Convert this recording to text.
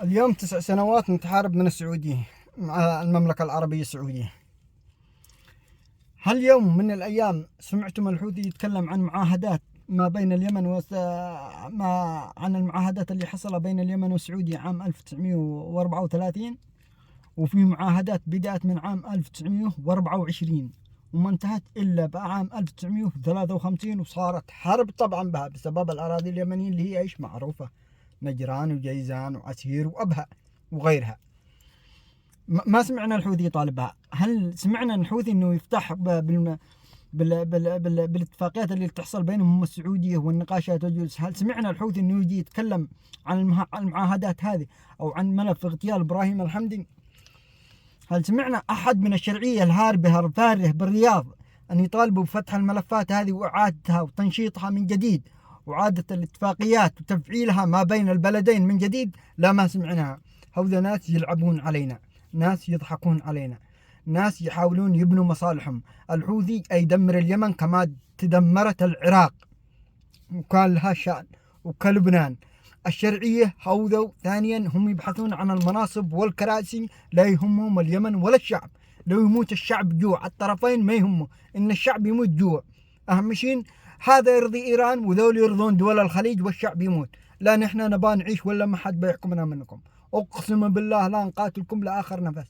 اليوم 9 سنوات نتحارب من السعودية مع المملكة العربية السعودية. هل يوم من الأيام سمعتم الحوثي يتكلم عن معاهدات ما بين اليمن عن المعاهدات اللي حصل بين اليمن والسعودية عام 1934، وفي معاهدات بدأت من عام 1924 وما انتهت إلا بعام 1953، وصارت حرب طبعا بها بسبب الأراضي اليمنية اللي هي إيش معروفة، نجران وجيزان وعسير وأبها وغيرها. ما سمعنا الحوثي يطالبها. هل سمعنا الحوثي انه يفتح بالاتفاقيات اللي تحصل بينهم السعودية والنقاشات والجلوس؟ هل سمعنا الحوثي انه يجي يتكلم عن المعاهدات هذه او عن ملف اغتيال ابراهيم الحمدي؟ هل سمعنا احد من الشرعية الهاربة الفارغة بالرياض ان يطالبوا بفتح الملفات هذه واعادتها وتنشيطها من جديد وعادة الاتفاقيات وتفعيلها ما بين البلدين من جديد؟ لا، ما سمعناها. هؤلاء ناس يلعبون علينا، ناس يضحكون علينا، ناس يحاولون يبنوا مصالحهم. الحوثي يدمر اليمن كما تدمرت العراق وكان لها شأن، وكلبنان. الشرعية هوذو ثانيا هم يبحثون عن المناصب والكراسي، لا يهمهم اليمن ولا الشعب. لو يموت الشعب جوع، الطرفين ما يهمه ان الشعب يموت جوع. اهم شيء هذا يرضي ايران وذول يرضون دول الخليج والشعب يموت. لا، نحن نبغى نعيش ولا ما حد بيحكمنا منكم. اقسم بالله لا نقاتلكم لاخر نفس.